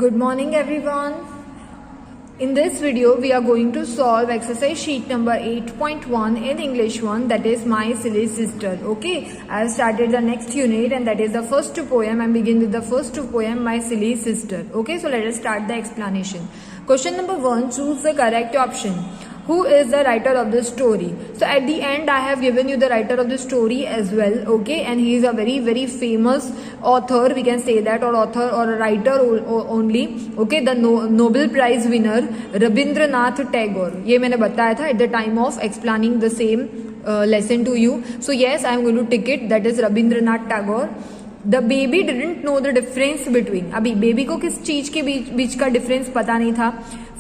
Good morning everyone. In this video we are going to solve exercise sheet number 8.1 in English 1, that is My Silly Sister. Okay, I have started the next unit and that is the first poem and begin with the first poem, My Silly Sister. Okay, so let us start the explanation. Question number 1, choose the correct option. Who is the writer of the story? So at the end I have given you the writer of the story as well. Okay, and he is a very famous author, we can say that, or author or a writer only. Okay, the Nobel Prize winner Rabindranath Tagore. ये मैंने बताया था at the time of explaining the same lesson to you. So yes, I am going to tick it, that is Rabindranath Tagore. The baby didn't know the difference between. अभी baby को किस चीज के बीच का डिफरेंस पता नहीं था.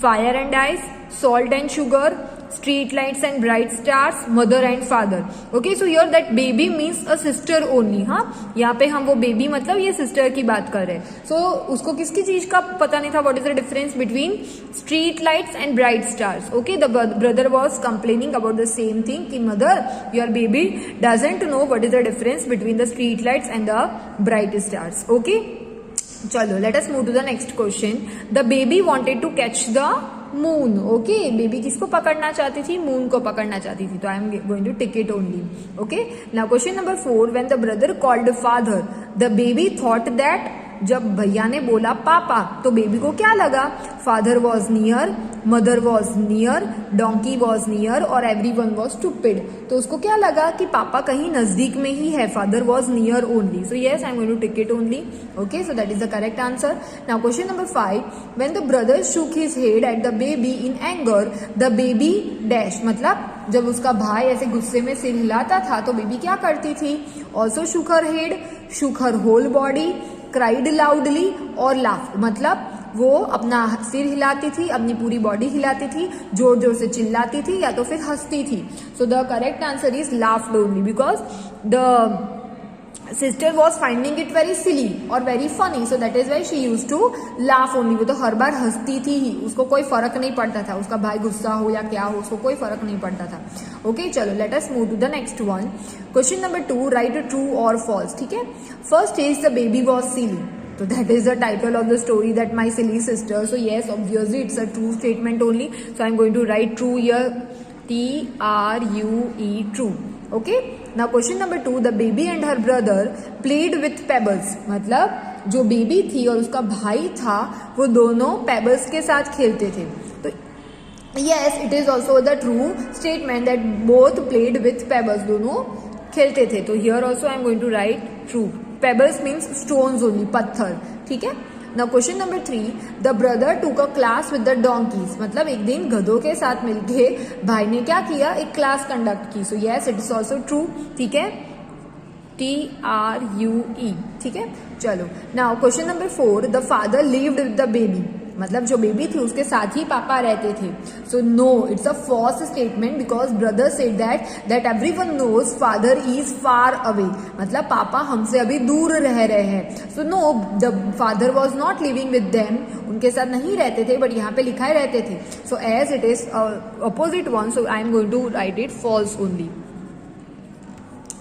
Fire and ice, salt and sugar, street lights and bright stars, mother and father. Okay, so here that baby means a sister only. हाँ, यहाँ पे हम वो baby मतलब ये sister की बात कर रहे हैं. So उसको किसकी चीज का पता नहीं था. What is the difference between street lights and bright stars? Okay, the brother was complaining about the same thing कि mother, your baby doesn't know what is the difference between the street lights and the bright stars. Okay, चलो let us move to the next question. The baby wanted to catch the moon. Okay, baby किसको पकड़ना चाहती थी? Moon को पकड़ना चाहती थी. तो I am going to tick it only. Okay, now question number 4, when the brother called father the baby thought that. जब भैया ने बोला पापा तो बेबी को क्या लगा? Father was near, mother was near, donkey was near और एवरीवन वॉज स्टूपिड. तो उसको क्या लगा कि पापा कहीं नजदीक में ही है. Father was near only. So yes, I am going to tick it only. Okay, so that is the correct answer. Now question number 5, when the brother shook his head at the baby in anger the baby dash. मतलब जब उसका भाई ऐसे गुस्से में सिर हिलाता था तो बेबी क्या करती थी? ऑल्सो शूक हर head, shook her whole body, cried loudly और लाफ. मतलब वो अपना सिर हिलाती थी, अपनी पूरी बॉडी हिलाती थी, जोर जोर से चिल्लाती थी या तो फिर हंसती थी. So the correct answer is laughed only because the sister was finding it very silly और very funny. So that is why she use to laugh only. वो तो हर बार हंसती थी ही, उसको कोई फर्क नहीं पड़ता था. उसका भाई गुस्सा हो या क्या हो, उसको कोई फर्क नहीं पड़ता था. ओके, चलो let us move to the next one. Question number 2, right true और फॉल्स. ठीक है, first is the baby was silly. So that is the title of the story, that My Silly Sister. So yes, obviously it's a true statement only. So I'm going to write true here, T-R-U-E, true. Okay. Now question number 2, the baby and her brother played with pebbles. मतलब जो baby थी और उसका भाई था वो दोनों pebbles के साथ खेलते थे. तो yes, it is also the true statement that both played with pebbles. दोनों खेलते थे. तो here also I'm going to write true. Pebbles means stones only, पत्थर. ठीक है. Now question number 3, the brother took a class with the donkeys. मतलब एक दिन गधों के साथ मिलके भाई ने क्या किया? एक क्लास कंडक्ट की. So yes, it is also true. ठीक है, T-R-U-E. ठीक है, चलो. Now question number 4, the father lived with the baby. मतलब जो बेबी थी उसके साथ ही पापा रहते थे. So no, it's a false statement because brother said that everyone knows father is far away. मतलब पापा हमसे अभी दूर रह रहे हैं. So no, the father was not living with them. उनके साथ नहीं रहते थे, बट यहाँ पे लिखा ही रहते थे. So as it is opposite one, so I am going to write it false only.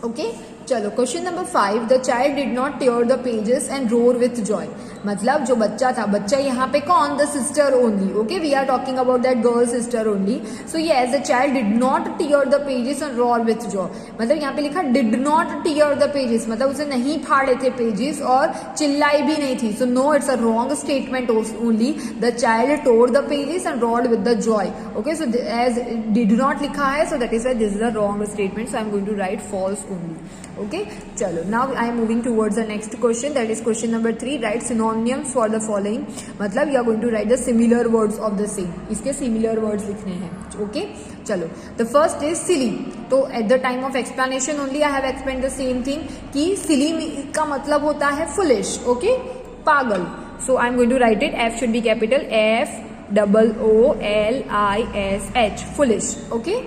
Okay, चलो. Question number 5, the child did not tear the pages and roar with joy. मतलब जो बच्चा था, बच्चा यहाँ पे कौन? The sister only. Okay, we are talking about that girl sister only. So yes, the child did not tear the pages and roar with joy. मतलब यहाँ पे लिखा did not tear the pages, मतलब उसे नहीं फाड़े थे पेजेस और चिल्लाई भी नहीं थी. So no, it's a wrong statement only. The child tore the pages and roar with the joy. Okay, so as did not लिखा है, so that is why this is a wrong statement. So I am going to write false only. Okay, चलो. Now I am moving towards the next question, that is question number 3, write synonyms for the following. मतलब you are going to write the similar words of the same. इसके similar words लिखने हैं. Okay, चलो. The first is silly. तो at the time of explanation only I have explained the same thing कि silly का मतलब होता है foolish. Okay, पागल. So I am going to write it. F should be capital, F-O-O-L-I-S-H, foolish. Okay,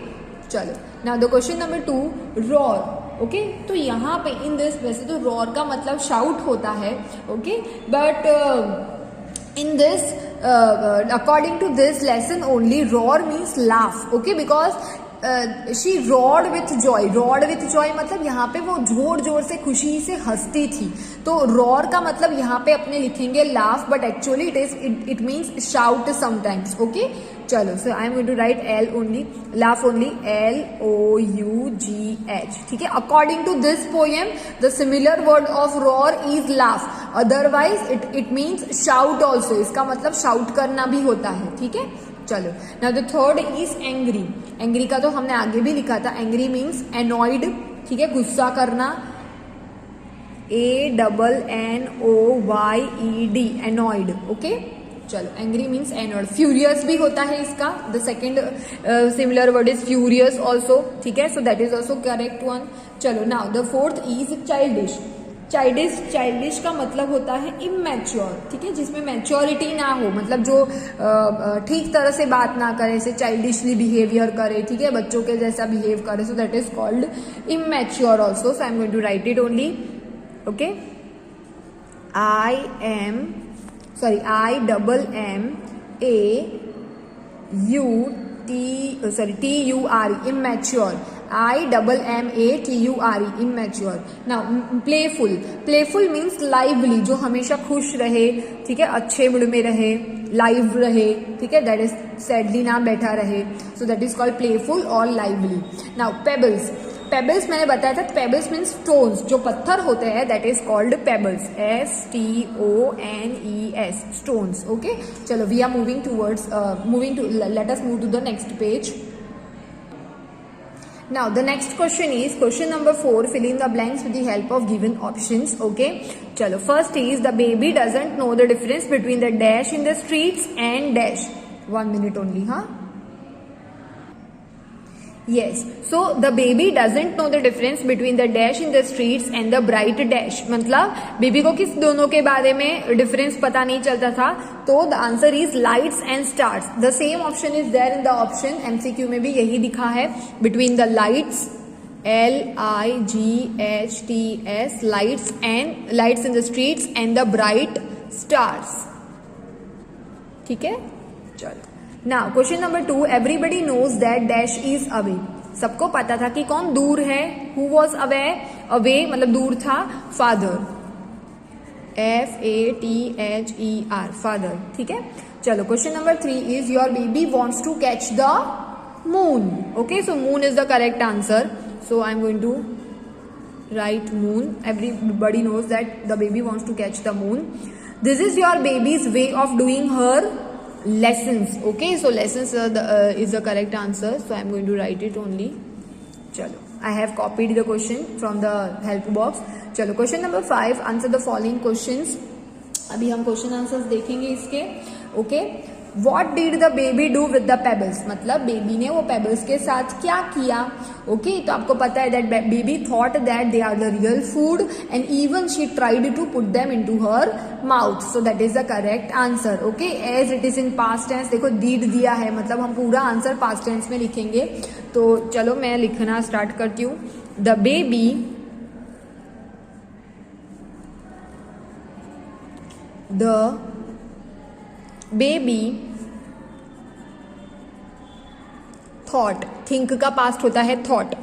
चलो. Now the question number 2, roar. Okay, तो यहाँ पे इन दिस, वैसे तो रॉर का मतलब शाउट होता है. Okay, but in this according to this lesson only, roar means laugh. Okay, because she rod with Joy, rod with joy मतलब यहाँ पे वो जोर जोर से खुशी से हंसती थी, तो रॉर का मतलब यहाँ पे अपने लिखेंगे laugh, but actually it means shout sometimes, okay. चलो, so I am going to write L only, laugh only, LOUGH, ठीक है। According to this poem the similar word of roar is laugh, otherwise it means shout also, इसका मतलब shout करना भी होता है, ठीक है। चलो, now the third is angry. Angry का तो हमने आगे भी लिखा था, एंग्री मीन्स एनॉयड, ठीक है, गुस्सा करना, ANNOYED, एनॉयड, ओके। चलो, एंग्री मीन्स एनॉयड। फ्यूरियस भी होता है इसका, the second similar word is furious also, ठीक है, so that is also correct one. चलो, now the fourth is childish. Childish का मतलब होता है इमैच्योर, ठीक है, जिसमें मैच्योरिटी ना हो, मतलब जो ठीक तरह से बात ना करे, जैसे चाइल्डिशली बिहेवियर करे, ठीक है, बच्चों के जैसा बिहेव करे, so that is called immature also. So I am going to write it only, okay. TURE, immature. IMMATURE, immature. Now, playful means lively, जो हमेशा खुश रहे, ठीक है, अच्छे मूड में रहे, लाइव रहे, ठीक है, दैट इज सैडली ना बैठा रहे, सो दैट इज कॉल्ड प्लेफुल और लाइवली। नाउ पेबल्स मैंने बताया था, पेबल्स मीन्स स्टोन्स, जो पत्थर होते हैं, that is called pebbles, STONES, stones, okay. चलो, we are moving to let us move to the next page. Now the next question is question number 4, fill in the blanks with the help of given options, okay. Chalo, first is the baby doesn't know the difference between the dash in the streets and dash. 1 minute only, huh? Yes, so the baby doesn't know the difference between the dash in the streets and the bright dash. मतलब baby को किस दोनों के बारे में difference पता नहीं चलता था, तो the answer is lights and stars. The same option is there in the option, MCQ में भी यही दिखा है, between the lights, LIGHTS, lights in the streets and the bright stars, ठीक है। चलो, now question number 2, everybody knows that dash is away. सबको पता था कि कौन दूर है, हु वॉज अवे, अवे मतलब दूर था, फादर, FATHER, फादर, ठीक है। चलो, question number 3 is your baby wants to catch the moon, okay, so moon is the correct answer, so I am going to write moon. Everybody knows that the baby wants to catch the moon. This is your baby's way of doing her lessons, okay, so lessons is the correct answer, so I am going to write it only. Chalo, I have copied the question from the help box. Chalo, question number 5, answer the following questions. अभी हम question answers देखेंगे इसके, okay. What did the baby do with the pebbles? मतलब baby ने वो pebbles के साथ क्या किया, ओके। तो आपको पता है that baby thought that they are the real food and even she tried to put them into her mouth, so that is the correct answer, okay. As it is in past tense, देखो did दिया है, मतलब हम पूरा answer past tense में लिखेंगे। तो चलो, मैं लिखना स्टार्ट करती हूँ। द बेबी थॉट, थिंक का पास्ट होता है thought,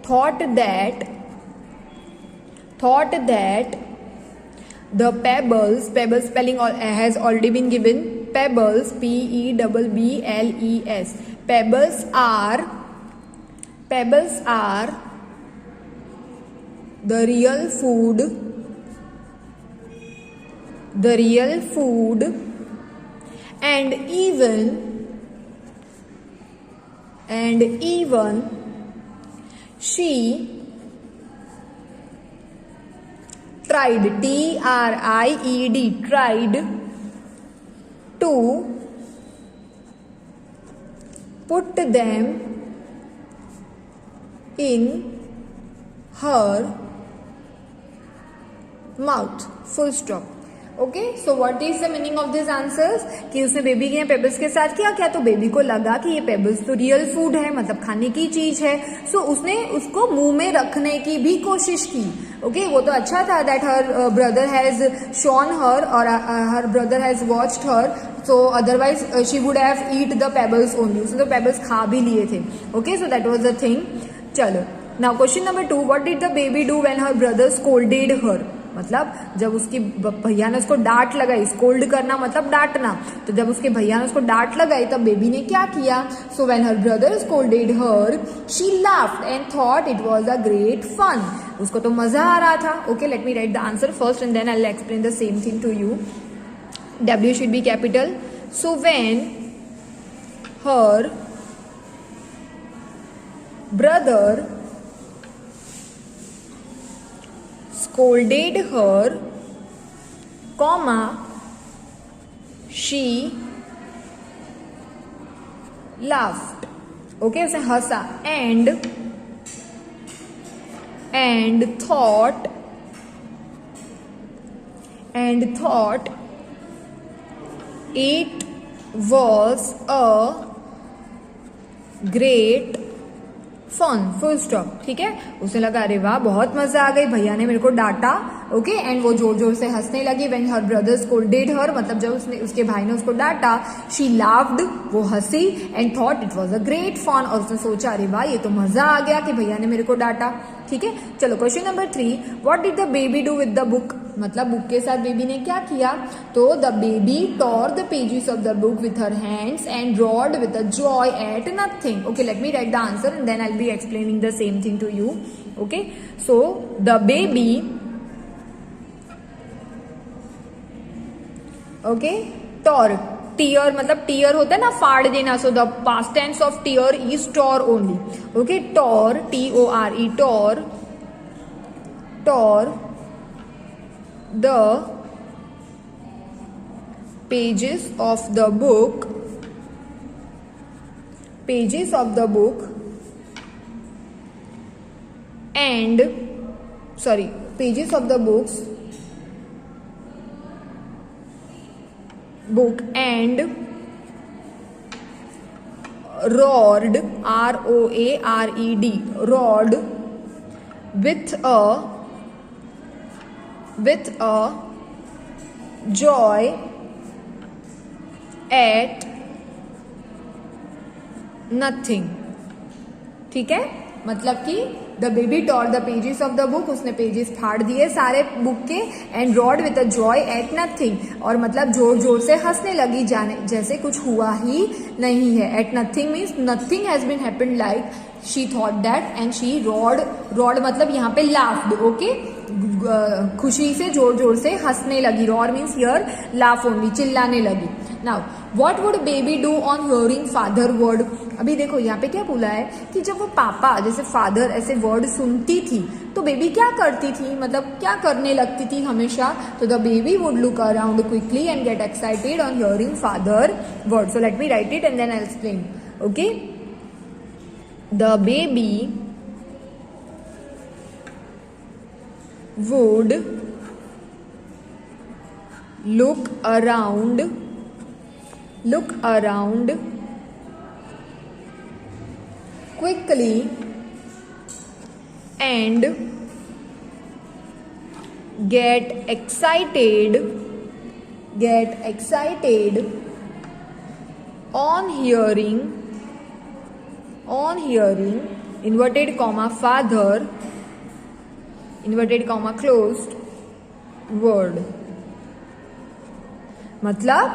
thought that the pebbles spelling has already been given, pebbles PEBBLES, pebbles are the real food and even she tried, tried to put them in her mouth, full stop. Okay, so what is the meaning of this answers कि उसने baby के pebbles के साथ किया क्या, तो baby को लगा कि ये पेबल्स तो रियल फूड है, मतलब खाने की चीज है, सो उसने उसको मुंह में रखने की भी कोशिश की। ओके, वो तो अच्छा था that her brother has shown her और her brother has watched her, so otherwise she would have eat the pebbles only, उसने तो पेबल्स खा भी लिए थे। Okay, so that was the thing. चलो, now question number 2, what did the baby do when her brother scolded her, मतलब जब उसकी भैया ने उसको डांट लगाई, स्कोल्ड करना मतलब डांटना, तो जब उसके भैया ने उसको डांट लगाई तब बेबी ने क्या किया, so when her brother scolded her she laughed and thought it was a great fun, उसको तो मजा आ रहा था। Okay, let me write the answer first and then I will explain the same thing to you. W should be capital. So when her brother scolded her, comma, she laughed. Okay, उसे हंसा and thought it was a great fun, full stop. ठीक है, उसे लगा अरे वाह बहुत मजा आ गई, भैया ने मेरे को डांटा। ओके, एंड वो जोर जोर से हंसने लगी। When her brother scolded her, मतलब जब उसके भाई ने उसको डांटा, शी लाफ्ड, वो हंसी, and thought it was a great fun, और उसने सोचा अरे वाह ये तो मजा आ गया कि भैया ने मेरे को डांटा। ठीक है, चलो question number 3, what did the baby do with the book, मतलब बुक के साथ बेबी ने क्या किया, तो the baby tore the pages of the book with her hands and roared with a joy at nothing. Okay, let me write the answer and then I will be explaining the same thing to you. Okay, so the baby, okay, tore, tear मतलब tear होता है ना फाड़ देना, so the past tense of tear is tore only. Okay, tore, TORE, tore the pages of the book and pages of the book and roared, ROARED, roared with a joy at nothing। ठीक है, मतलब कि the baby tore the pages of the book, उसने pages फाड़ दिए सारे book के, and roared with a joy at nothing, और मतलब जोर जोर से हंसने लगी जाने जैसे कुछ हुआ ही नहीं है। At nothing means nothing has been happened, like she thought that, and she roared मतलब यहाँ पे लाफ्ड। ओके, खुशी से जोर जोर से हंसने लगी, roar means here laugh only, चिल्लाने लगी। Now what would baby do on hearing father word, अभी देखो यहाँ पे क्या बोला है कि जब वो पापा जैसे फादर ऐसे वर्ड सुनती थी तो बेबी क्या करती थी, मतलब क्या करने लगती थी हमेशा, तो the baby would look around quickly and get excited on hearing father word. So let me write it and then I will explain. Okay, the baby would look around quickly and get excited on hearing inverted comma father inverted comma closed word। मतलब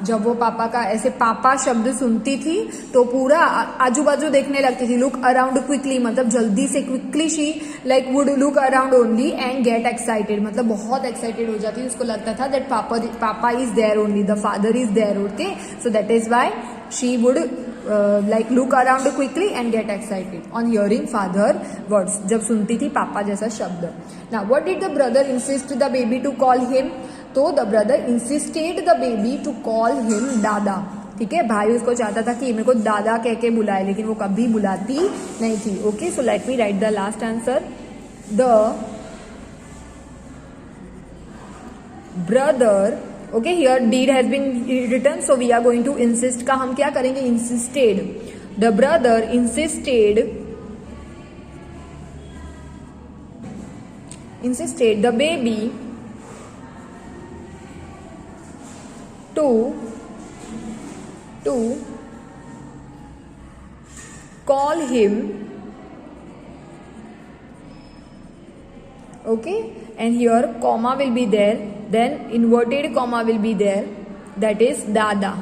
जब वो पापा का ऐसे पापा शब्द सुनती थी तो पूरा आजू बाजू देखने लगती थी। लुक अराउंड क्विकली मतलब जल्दी से, quickly she like would look around only, and get excited मतलब बहुत एक्साइटेड हो जाती, उसको लगता था that papa is there only, the father is there. Okay, so that is why she would like look around quickly and get excited on hearing father words, जब सुनती थी पापा जैसा शब्द। Now what did the brother insist the baby to call him, तो the brother insisted the baby to call him दादा। ठीक है, भाई उसको चाहता था कि मेरे को दादा कह के बुलाए, लेकिन वो कभी बुलाती नहीं थी। Okay, so let me write the last answer. The brother. Okay, here deed has been written, so we are going to insist का हम क्या करेंगे, insisted. The brother insisted the baby to call him. Okay, and here comma will be there, then inverted comma will be there, that is dada,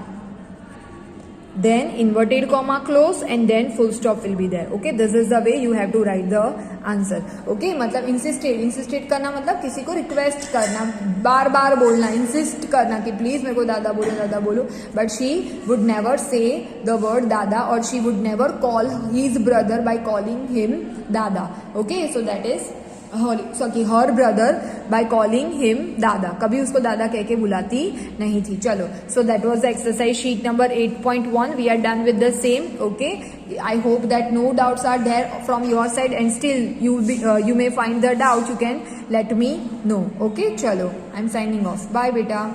then inverted comma close, and then full stop will be there. Okay, this is the way you have to write the answer. Okay, मतलब insisted करना मतलब किसी को request करना, बार बार बोलना, insist करना कि please मेरे को दादा बोलो, but she would never say the word dada, or she would never call his brother by calling him dada. Okay, so that is her brother by calling him dada. कभी उसको दादा कह के बुलाती नहीं थी. चलो, so that was the exercise sheet number 8.1. We are done with the same. Okay, I hope that no doubts are there from your side, and still you may find the doubt, you can let me know. Okay, chalo, I'm signing off. Bye beta.